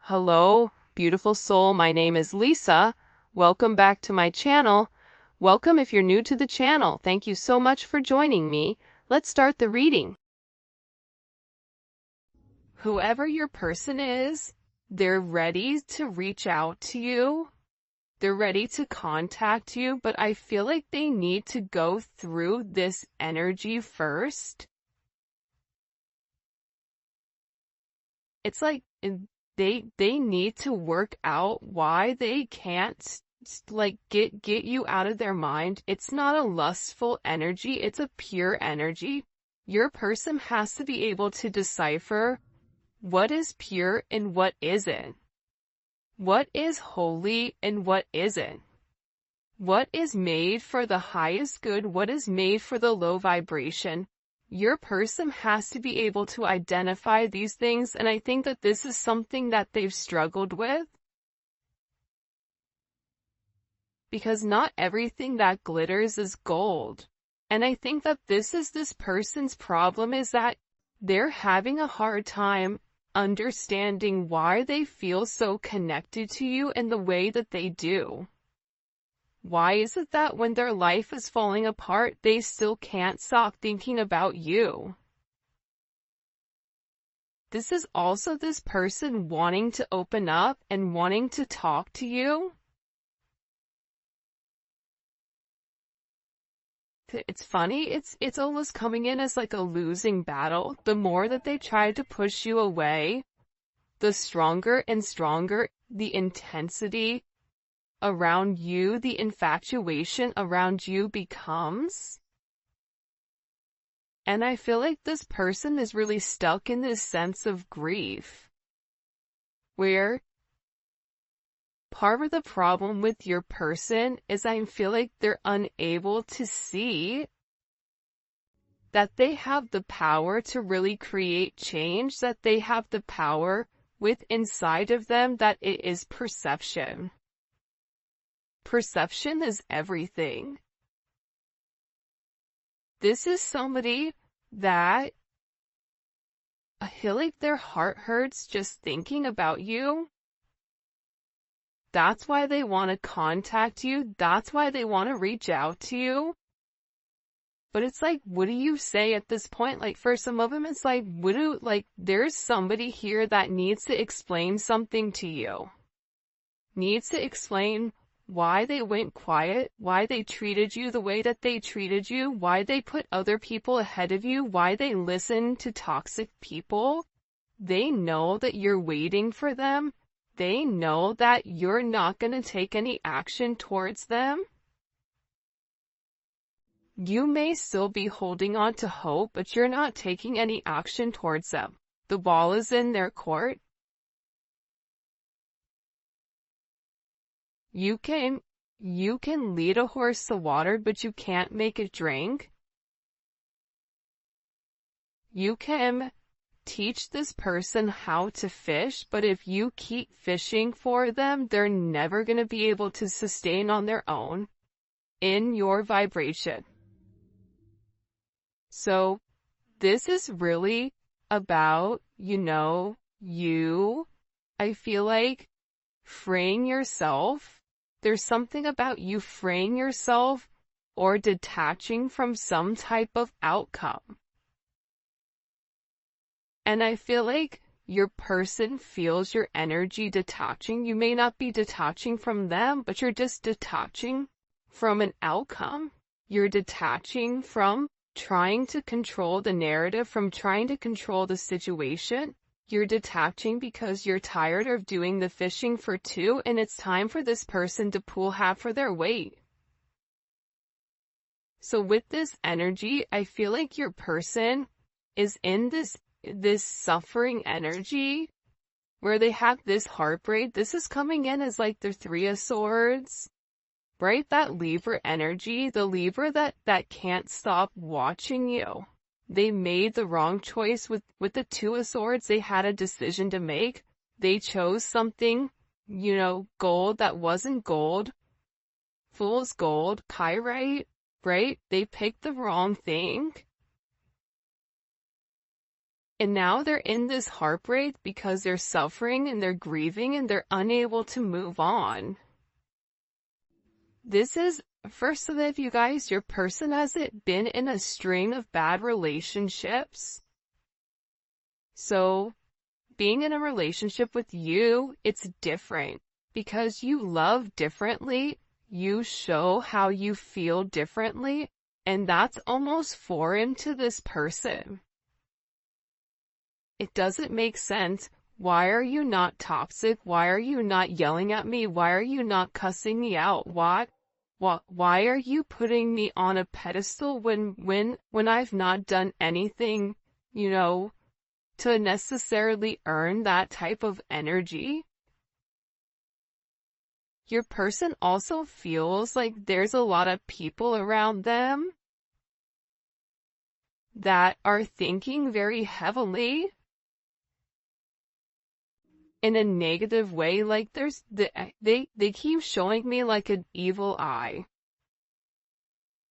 Hello, beautiful soul. My name is Lisa. Welcome back to my channel. Welcome if you're new to the channel. Thank you so much for joining me. Let's start the reading. Whoever your person is, they're ready to reach out to you. They're ready to contact you, but I feel like they need to go through this energy first. It's like they need to work out why they can't like get you out of their mind. It's not a lustful energy, it's a pure energy. Your person has to be able to decipher what is pure and what isn't. What is holy and what isn't. What is made for the highest good, what is made for the low vibration. Your person has to be able to identify these things, and I think that this is something that they've struggled with. Because not everything that glitters is gold. And I think that this is this person's problem, is that they're having a hard time understanding why they feel so connected to you in the way that they do. Why is it that when their life is falling apart, they still can't stop thinking about you? This is also this person wanting to open up and wanting to talk to you. It's funny, it's almost coming in as like a losing battle. The more that they try to push you away, the stronger and stronger the intensity around you, the infatuation around you becomes. And I feel like this person is really stuck in this sense of grief, where part of the problem with your person is I feel like they're unable to see that they have the power to really create change, that they have the power with inside of them, that it is perception. Perception is everything. This is somebody that I feel like their heart hurts just thinking about you. That's why they want to contact you. That's why they want to reach out to you. But it's like, what do you say at this point? Like, for some of them, it's like, there's somebody here that needs to explain something to you. Needs to explain why they went quiet, why they treated you the way that they treated you, why they put other people ahead of you, why they listen to toxic people. They know that you're waiting for them. They know that you're not going to take any action towards them. You may still be holding on to hope, but you're not taking any action towards them. The ball is in their court. You can lead a horse to water, but you can't make it drink. You can teach this person how to fish, but if you keep fishing for them, they're never going to be able to sustain on their own in your vibration. So this is really about, I feel like freeing yourself. There's something about you freeing yourself or detaching from some type of outcome. And I feel like your person feels your energy detaching. You may not be detaching from them, but you're just detaching from an outcome. You're detaching from trying to control the narrative, from trying to control the situation. You're detaching because you're tired of doing the fishing for two, and it's time for this person to pull half for their weight. So with this energy, I feel like your person is in this suffering energy where they have this heartbreak. This is coming in as like the Three of Swords, right? That Libra energy, the Libra that can't stop watching you. They made the wrong choice with the Two of Swords. They had a decision to make. They chose something, gold that wasn't gold. Fool's gold, pyrite, right? They picked the wrong thing. And now they're in this heartbreak because they're suffering and they're grieving and they're unable to move on. This is, for some of you guys, your person hasn't been in a string of bad relationships. So, being in a relationship with you, it's different. Because you love differently, you show how you feel differently, and that's almost foreign to this person. It doesn't make sense. Why are you not toxic? Why are you not yelling at me? Why are you not cussing me out? Why are you putting me on a pedestal when I've not done anything, to necessarily earn that type of energy? Your person also feels like there's a lot of people around them that are thinking very heavily in a negative way. Like they keep showing me like an evil eye.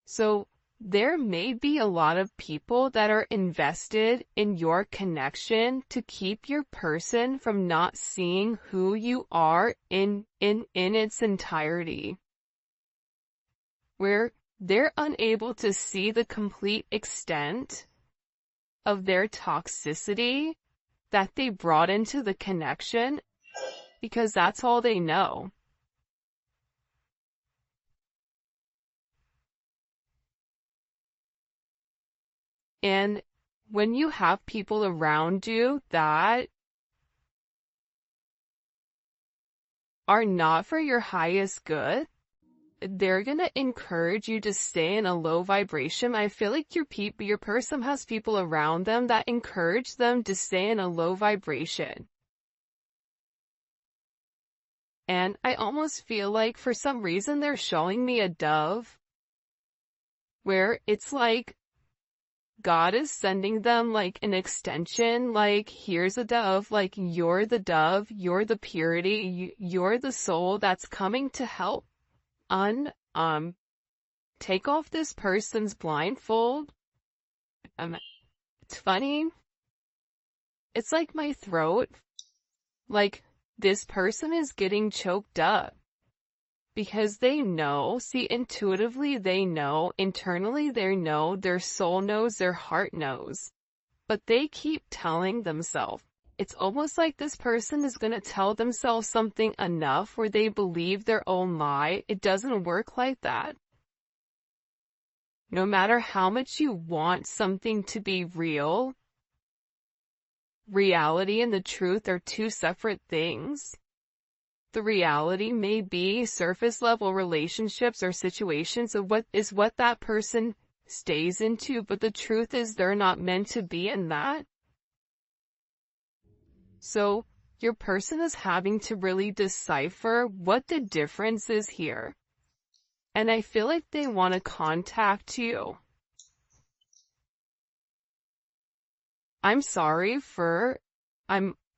So there may be a lot of people that are invested in your connection to keep your person from not seeing who you are in its entirety. Where they're unable to see the complete extent of their toxicity that they brought into the connection, because that's all they know. And when you have people around you that are not for your highest good, they're gonna encourage you to stay in a low vibration. I feel like your person has people around them that encourage them to stay in a low vibration. And I almost feel like for some reason they're showing me a dove, where it's like God is sending them like an extension, like here's a dove, like you're the dove, you're the purity, you're the soul that's coming to help take off this person's blindfold. It's funny. It's like my throat, like this person is getting choked up. Because they know, see, intuitively they know, internally they know, their soul knows, their heart knows. But they keep telling themselves. It's almost like this person is going to tell themselves something enough where they believe their own lie. It doesn't work like that. No matter how much you want something to be real, reality and the truth are two separate things. The reality may be surface level relationships or situations of what that person stays into, but the truth is they're not meant to be in that. So your person is having to really decipher what the difference is here. And I feel like they want to contact you.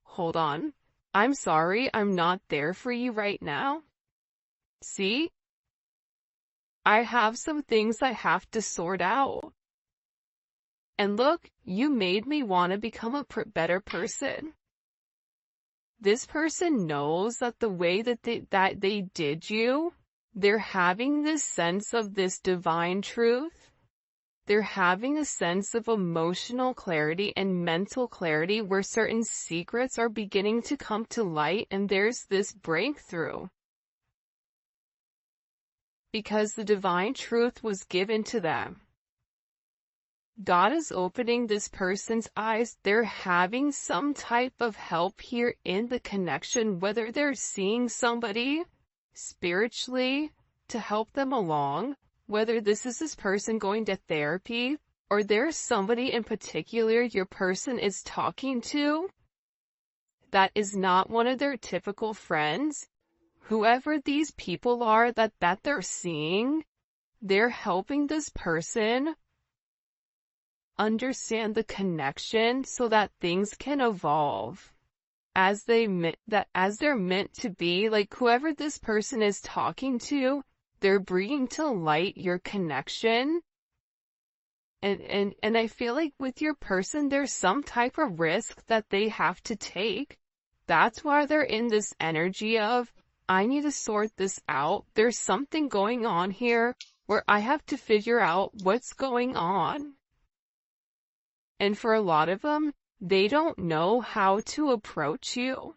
Hold on. I'm sorry, I'm not there for you right now. See? I have some things I have to sort out. And look, you made me want to become a better person. This person knows that the way that they did you, they're having this sense of this divine truth. They're having a sense of emotional clarity and mental clarity where certain secrets are beginning to come to light, and there's this breakthrough. Because the divine truth was given to them. God is opening this person's eyes. They're having some type of help here in the connection, whether they're seeing somebody spiritually to help them along, whether this person going to therapy, or there's somebody in particular your person is talking to that is not one of their typical friends. Whoever these people are that they're seeing, they're helping this person understand the connection so that things can evolve as they're meant to be. Like whoever this person is talking to, they're bringing to light your connection And I feel like with your person, there's some type of risk that they have to take. That's why they're in this energy of, I need to sort this out. There's something going on here where I have to figure out what's going on. And for a lot of them, they don't know how to approach you.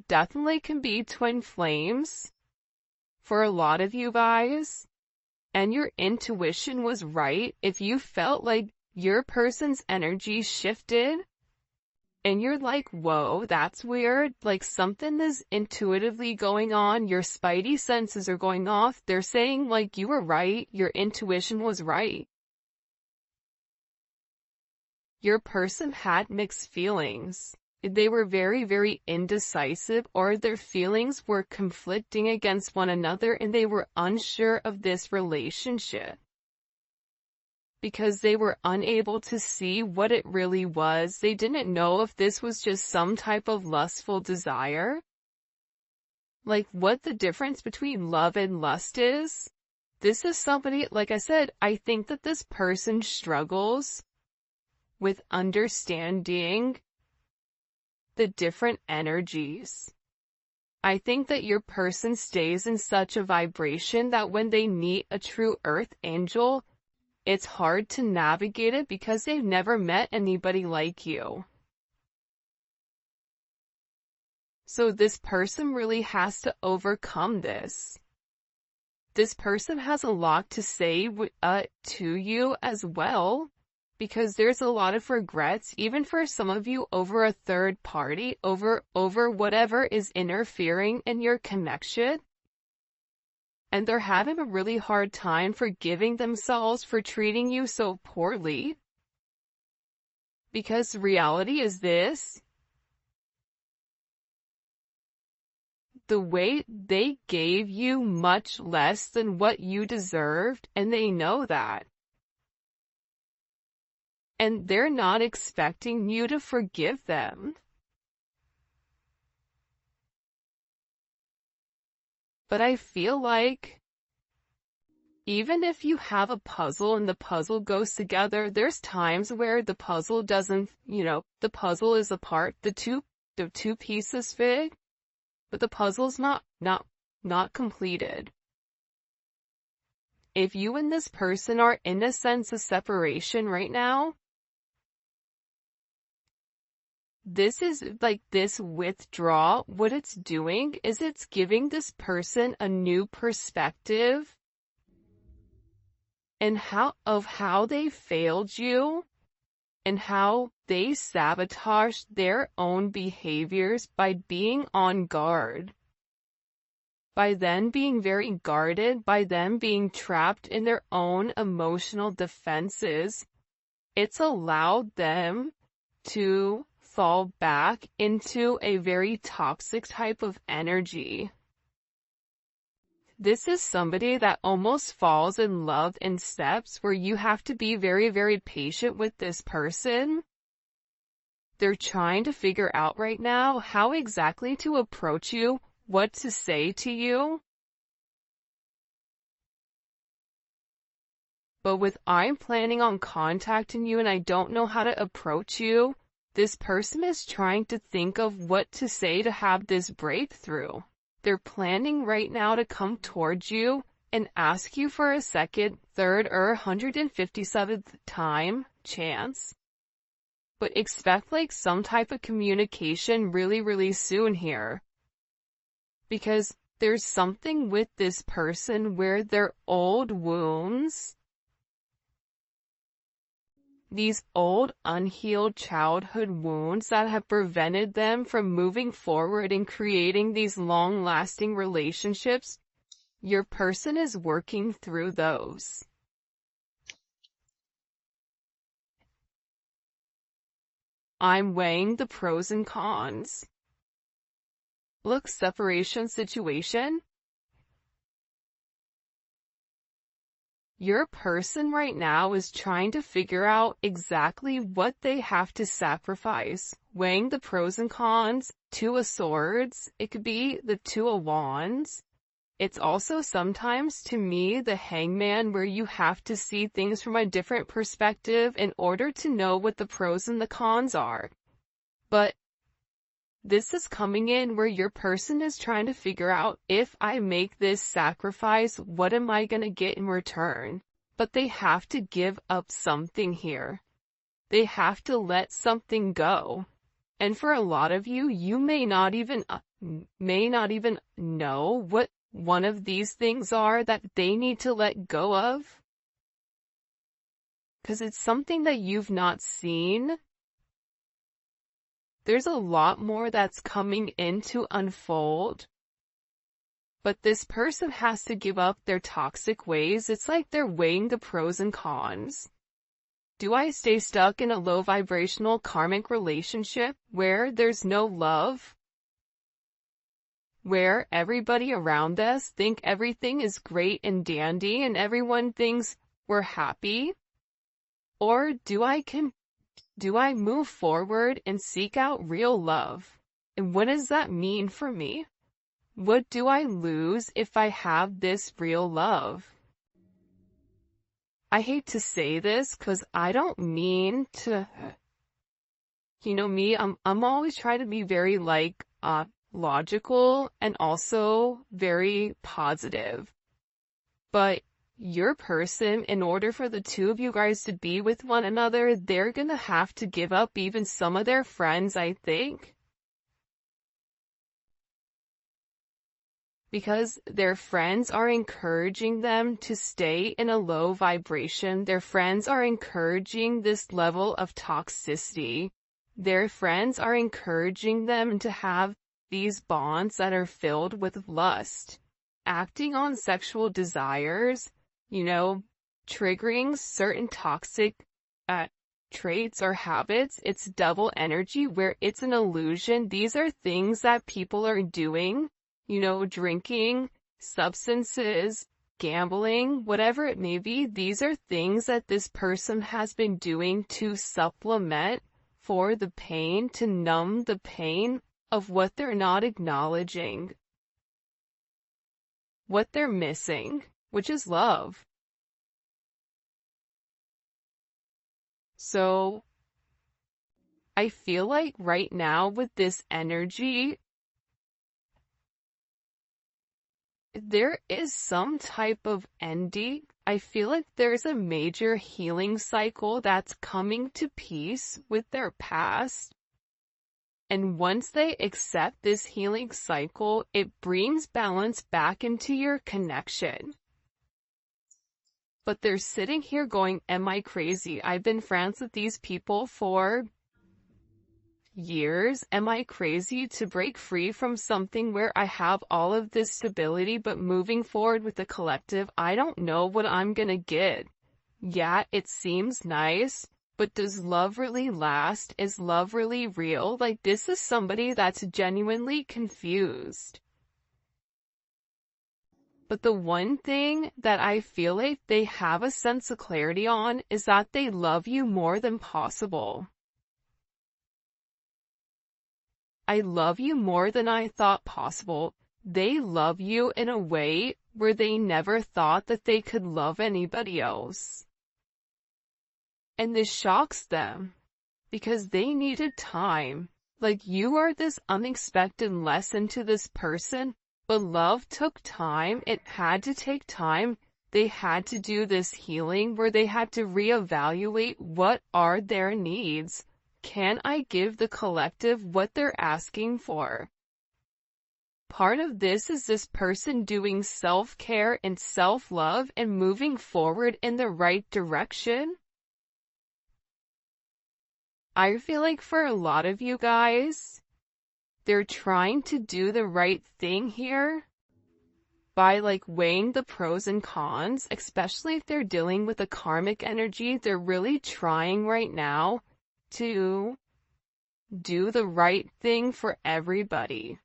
Definitely can be twin flames for a lot of you guys. And your intuition was right. If you felt like your person's energy shifted and you're like, whoa, that's weird, like something is intuitively going on, your spidey senses are going off, they're saying like you were right, your intuition was right. Your person had mixed feelings. They were very, very indecisive, or their feelings were conflicting against one another and they were unsure of this relationship. Because they were unable to see what it really was. They didn't know if this was just some type of lustful desire. Like what the difference between love and lust is. This is somebody, like I said, I think that this person struggles with understanding the different energies. I think that your person stays in such a vibration that when they meet a true earth angel, it's hard to navigate it because they've never met anybody like you. So this person really has to overcome this. This person has a lot to say to you as well. Because there's a lot of regrets, even for some of you, over a third party, over whatever is interfering in your connection. And they're having a really hard time forgiving themselves for treating you so poorly. Because reality is this. The way they gave you much less than what you deserved, and they know that. And they're not expecting you to forgive them. But I feel like even if you have a puzzle and the puzzle goes together, there's times where the puzzle doesn't, the puzzle is apart, the two pieces fit, but the puzzle's not completed. If you and this person are in a sense of separation right now, this is like this withdrawal. What it's doing is it's giving this person a new perspective and how they failed you and how they sabotaged their own behaviors by being on guard. By them being very guarded, by them being trapped in their own emotional defenses, it's allowed them to fall back into a very toxic type of energy. This is somebody that almost falls in love in steps where you have to be very, very patient with this person. They're trying to figure out right now how exactly to approach you, what to say to you. But with I'm planning on contacting you and I don't know how to approach you, this person is trying to think of what to say to have this breakthrough. They're planning right now to come towards you and ask you for a second, third, or 157th time chance. But expect like some type of communication really, really soon here. Because there's something with this person where their old wounds, these old unhealed childhood wounds that have prevented them from moving forward and creating these long-lasting relationships, your person is working through those. I'm weighing the pros and cons. Look, separation situation. Your person right now is trying to figure out exactly what they have to sacrifice, weighing the pros and cons. Two of Swords, it could be the Two of Wands. It's also sometimes, to me, the hangman, where you have to see things from a different perspective in order to know what the pros and the cons are. But this is coming in where your person is trying to figure out, if I make this sacrifice, what am I going to get in return? But they have to give up something here. They have to let something go. And for a lot of you, you may not even know what one of these things are that they need to let go of. Because it's something that you've not seen. There's a lot more that's coming in to unfold. But this person has to give up their toxic ways. It's like they're weighing the pros and cons. Do I stay stuck in a low vibrational karmic relationship where there's no love? Where everybody around us think everything is great and dandy and everyone thinks we're happy? Or do I move forward and seek out real love? And what does that mean for me? What do I lose if I have this real love? I hate to say this because I don't mean to, me, I'm always trying to be very logical and also very positive. But your person, in order for the two of you guys to be with one another, they're gonna have to give up even some of their friends, I think. Because their friends are encouraging them to stay in a low vibration. Their friends are encouraging this level of toxicity. Their friends are encouraging them to have these bonds that are filled with lust, acting on sexual desires, triggering certain toxic traits or habits. It's double energy where it's an illusion. These are things that people are doing, drinking, substances, gambling, whatever it may be. These are things that this person has been doing to supplement for the pain, to numb the pain of what they're not acknowledging, what they're missing, which is love. So I feel like right now with this energy, there is some type of ending. I feel like there's a major healing cycle that's coming to peace with their past. And once they accept this healing cycle, it brings balance back into your connection. But they're sitting here going, am I crazy? I've been friends with these people for years. Am I crazy to break free from something where I have all of this stability, but moving forward with the collective, I don't know what I'm gonna get. Yeah, it seems nice, but does love really last? Is love really real? Like, this is somebody that's genuinely confused. But the one thing that I feel like they have a sense of clarity on is that they love you more than possible. I love you more than I thought possible. They love you in a way where they never thought that they could love anybody else. And this shocks them because they needed time. Like, you are this unexpected lesson to this person, but love took time. It had to take time. They had to do this healing where they had to reevaluate what are their needs. Can I give the collective what they're asking for? Part of this is this person doing self-care and self-love and moving forward in the right direction. I feel like for a lot of you guys, they're trying to do the right thing here by weighing the pros and cons, especially if they're dealing with a karmic energy. They're really trying right now to do the right thing for everybody.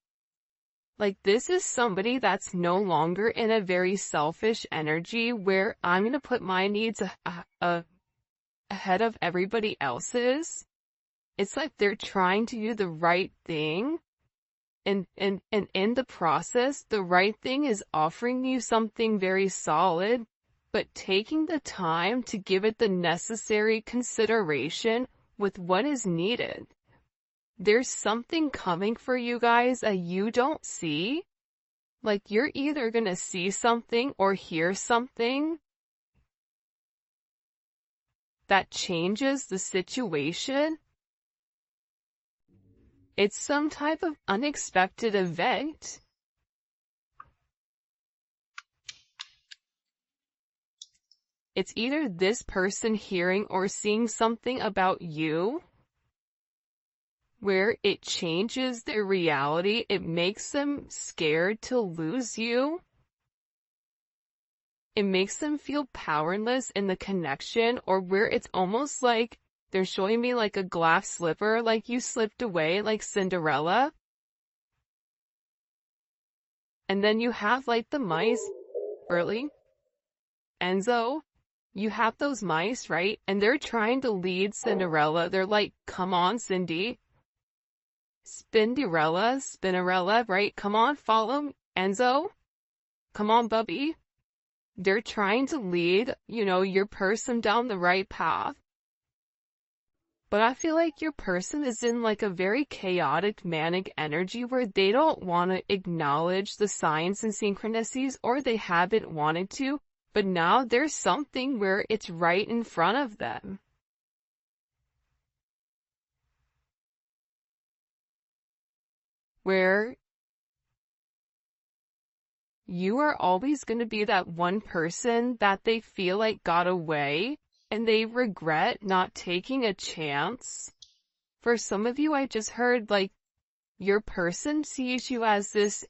This is somebody that's no longer in a very selfish energy where I'm going to put my needs ahead of everybody else's. It's like they're trying to do the right thing And in the process, the right thing is offering you something very solid, but taking the time to give it the necessary consideration with what is needed. There's something coming for you guys that you don't see. Like, you're either gonna see something or hear something that changes the situation. It's some type of unexpected event. It's either this person hearing or seeing something about you where it changes their reality. It makes them scared to lose you. It makes them feel powerless in the connection, or where it's almost like they're showing me like a glass slipper, like you slipped away like Cinderella. And then you have like the mice, Burley, Enzo, you have those mice, right? And they're trying to lead Cinderella. They're like, come on, Cindy. Spinderella, right? Come on, follow Enzo. Come on, Bubby. They're trying to lead, your person down the right path. But I feel like your person is in like a very chaotic, manic energy where they don't want to acknowledge the signs and synchronicities, or they haven't wanted to, but now there's something where it's right in front of them. Where you are always going to be that one person that they feel like got away and they regret not taking a chance. For some of you, I just heard like your person sees you as this,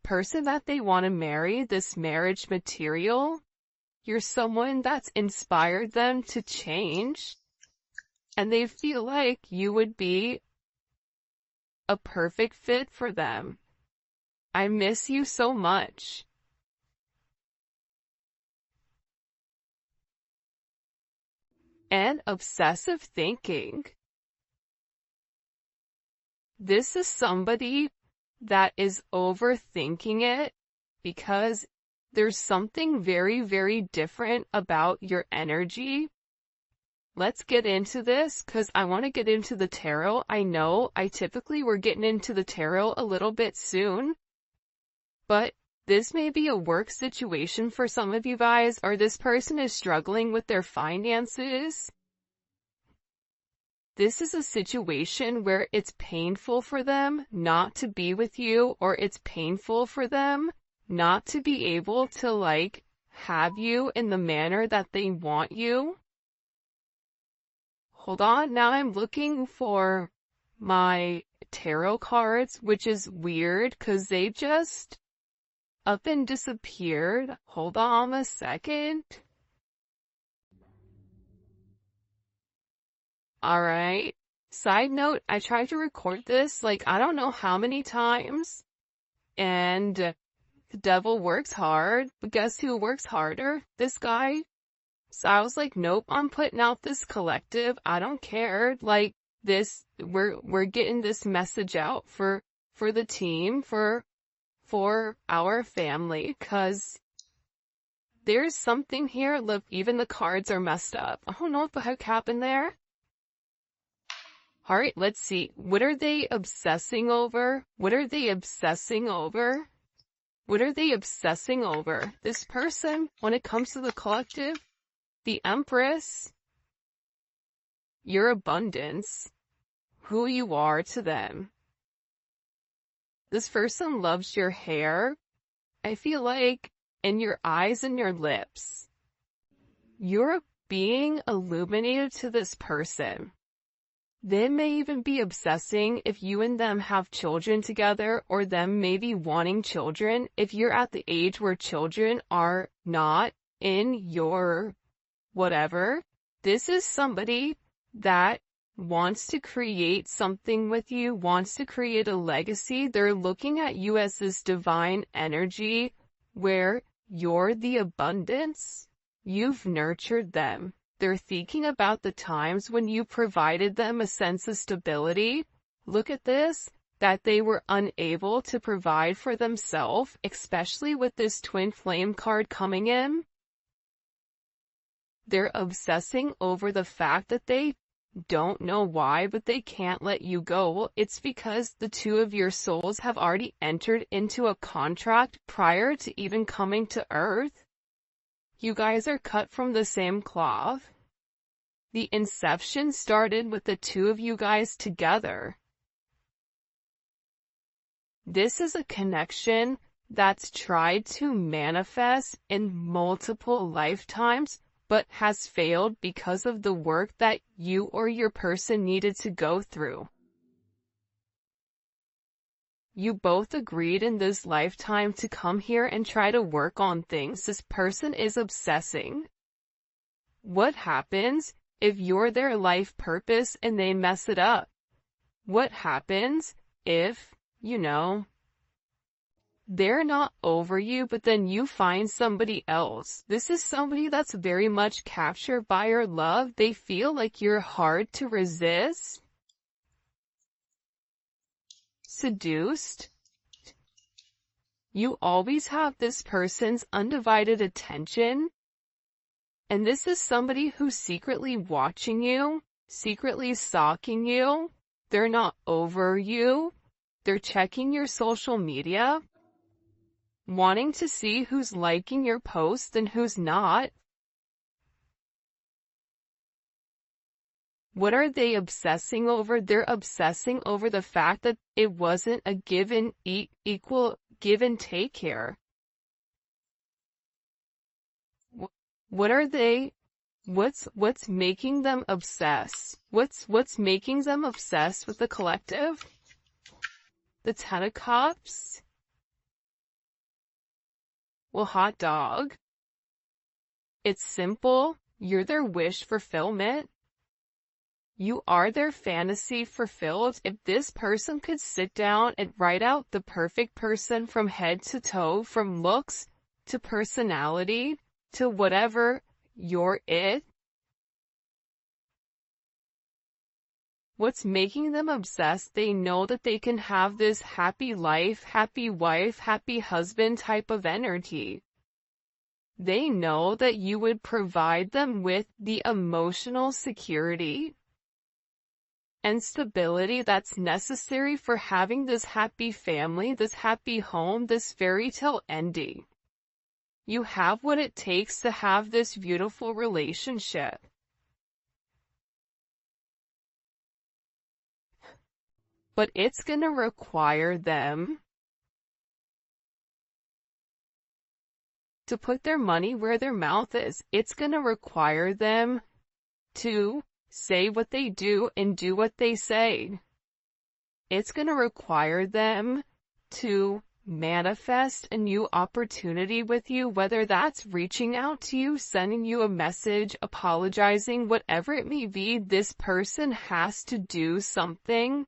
person that they want to marry, this marriage material. You're someone that's inspired them to change, and they feel like you would be a perfect fit for them. I miss you so much. And obsessive thinking. This is somebody that is overthinking it because there's something very, very different about your energy. Let's get into this because I want to get into the tarot. I know we're getting into the tarot a little bit soon, but this may be a work situation for some of you guys, or this person is struggling with their finances. This is a situation where it's painful for them not to be with you, or it's painful for them not to be able to like have you in the manner that they want you. Hold on, now I'm looking for my tarot cards, which is weird because they just up and disappeared. Hold on a second. Alright. Side note, I tried to record this like I don't know how many times, and the devil works hard, but guess who works harder? This guy. So I was like, nope, I'm putting out this collective. I don't care. Like this, we're getting this message out for the team, for our family, cause there's something here. Look, even the cards are messed up. I don't know what the heck happened there. Alright, let's see. What are they obsessing over? What are they obsessing over? What are they obsessing over? This person, when it comes to the collective, the Empress, your abundance, who you are to them. This person loves your hair. I feel like, in your eyes and your lips. You're being illuminated to this person. They may even be obsessing if you and them have children together, or them maybe wanting children. If you're at the age where children are not in your whatever, this is somebody that wants to create something with you, wants to create a legacy. They're looking at you as this divine energy where you're the abundance. You've nurtured them. They're thinking about the times when you provided them a sense of stability. Look at this. that they were unable to provide for themselves, especially with this twin flame card coming in. They're obsessing over the fact that they don't know why, but they can't let you go. Well, it's because the two of your souls have already entered into a contract prior to even coming to Earth. You guys are cut from the same cloth. The inception started with the two of you guys together. This is a connection that's tried to manifest in multiple lifetimes, but has failed because of the work that you or your person needed to go through. You both agreed in this lifetime to come here and try to work on things. This person is obsessing. What happens if you're their life purpose and they mess it up? What happens if, they're not over you, but then you find somebody else? This is somebody that's very much captured by your love. They feel like you're hard to resist. Seduced. You always have this person's undivided attention. And this is somebody who's secretly watching you, secretly stalking you. They're not over you. They're checking your social media, wanting to see who's liking your posts and who's not. What are they obsessing over? They're obsessing over the fact that it wasn't a equal give and take here. What are they? What's making them obsess? What's making them obsessed with the collective? The Ten of Cups? Well, hot dog. It's simple. You're their wish fulfillment. You are their fantasy fulfilled. If this person could sit down and write out the perfect person from head to toe, from looks to personality to whatever, you're it. What's making them obsessed? They know that they can have this happy life, happy wife, happy husband type of energy. They know that you would provide them with the emotional security and stability that's necessary for having this happy family, this happy home, this fairy tale ending. You have what it takes to have this beautiful relationship. But it's going to require them to put their money where their mouth is. It's going to require them to say what they do and do what they say. It's going to require them to manifest a new opportunity with you, whether that's reaching out to you, sending you a message, apologizing, whatever it may be. This person has to do something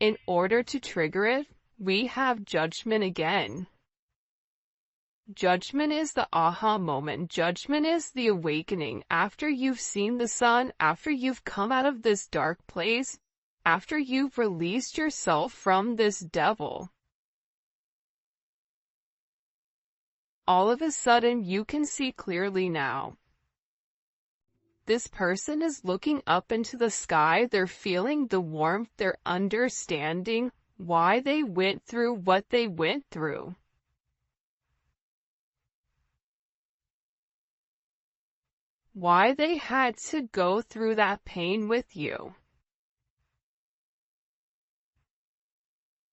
in order to trigger it. We have judgment again. Judgment is the aha moment. Judgment is the awakening. After you've seen the sun, after you've come out of this dark place, after you've released yourself from this devil, all of a sudden you can see clearly now. This person is looking up into the sky. They're feeling the warmth. They're understanding why they went through what they went through. Why they had to go through that pain with you.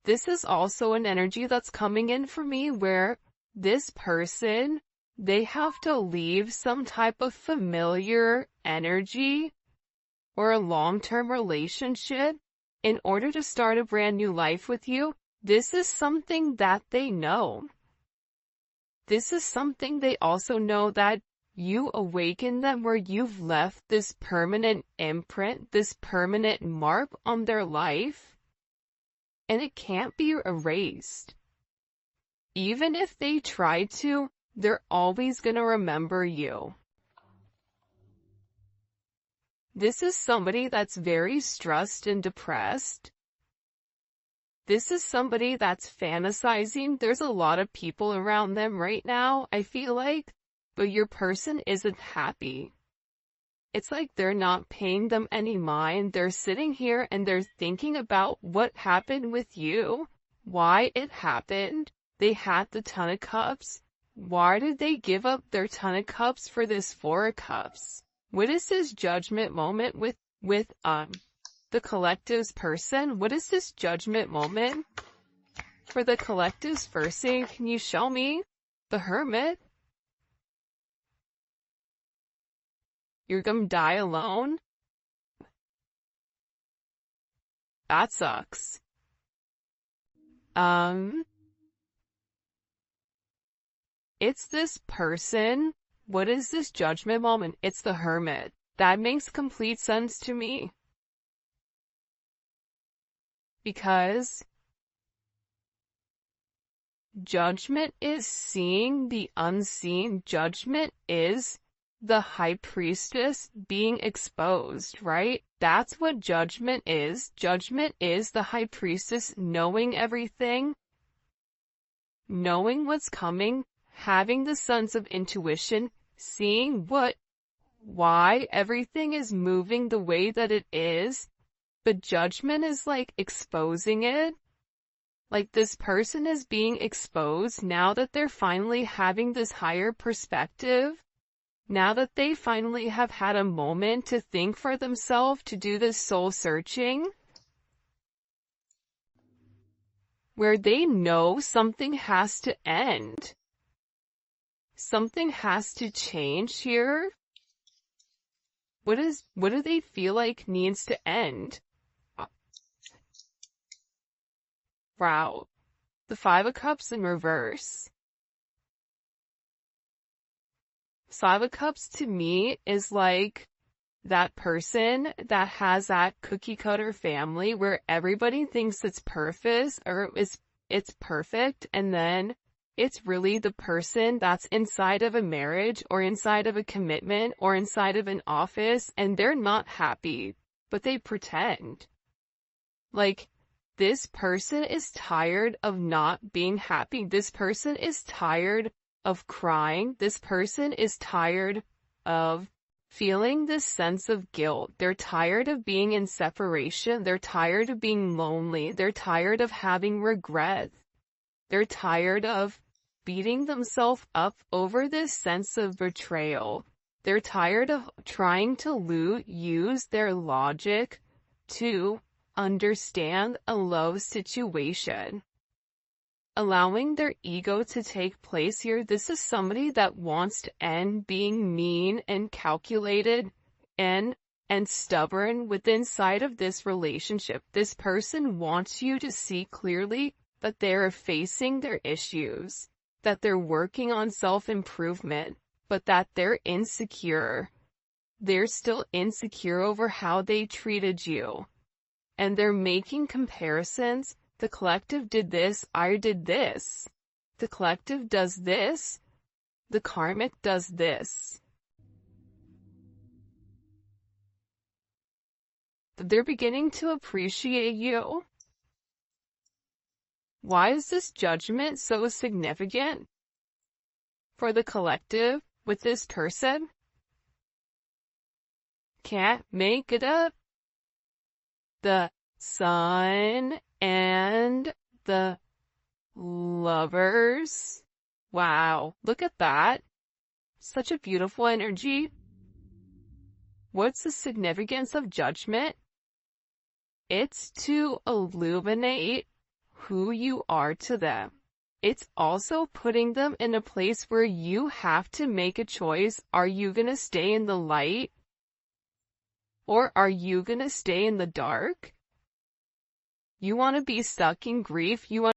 This is also an energy that's coming in for me where this person, they have to leave some type of familiar energy or a long-term relationship in order to start a brand new life with you. This is something that they know. This is something they also know, that you awaken them where you've left this permanent imprint, this permanent mark on their life, and it can't be erased. Even if they try to, they're always gonna remember you. This is somebody that's very stressed and depressed. This is somebody that's fantasizing. There's a lot of people around them right now, I feel like, but your person isn't happy. It's like they're not paying them any mind. They're sitting here and they're thinking about what happened with you, why it happened. They had the Ton of Cups. Why did they give up their Ton of Cups for this Four of Cups? What is this judgment moment with the collective's person? What is this judgment moment for the collective's person? Can you show me the Hermit? You're gonna die alone? That sucks. It's this person. What is this judgment moment? It's the Hermit. That makes complete sense to me. Because judgment is seeing the unseen. Judgment is the High Priestess being exposed, right? That's what judgment is. Judgment is the High Priestess knowing everything, knowing what's coming, having the sense of intuition, seeing why everything is moving the way that it is. But judgment is like exposing it. Like this person is being exposed now that they're finally having this higher perspective. Now that they finally have had a moment to think for themselves, to do this soul searching, where they know something has to end. Something has to change here. What do they feel like needs to end? Wow. The Five of Cups in reverse. Five of Cups to me is like that person that has that cookie cutter family where everybody thinks it's perfect or it's perfect, and then it's really the person that's inside of a marriage or inside of a commitment or inside of an office and they're not happy, but they pretend. Like, this person is tired of not being happy. This person is tired of crying. This person is tired of feeling this sense of guilt. They're tired of being in separation. They're tired of being lonely. They're tired of having regret. They're tired of beating themselves up over this sense of betrayal. They're tired of trying to use their logic to understand a low situation. Allowing their ego to take place here. This is somebody that wants to end being mean and calculated and stubborn within inside of this relationship. This person wants you to see clearly that they're facing their issues, that they're working on self-improvement, but that they're insecure. They're still insecure over how they treated you. And they're making comparisons. The collective did this, I did this. The collective does this, the karmic does this. They're beginning to appreciate you. Why is this judgment so significant for the collective with this person? Can't make it up. The Sun and the Lovers. Wow, look at that. Such a beautiful energy. What's the significance of judgment? It's to illuminate who you are to them. It's also putting them in a place where you have to make a choice. Are you going to stay in the light? Or are you going to stay in the dark? You want to be stuck in grief? You want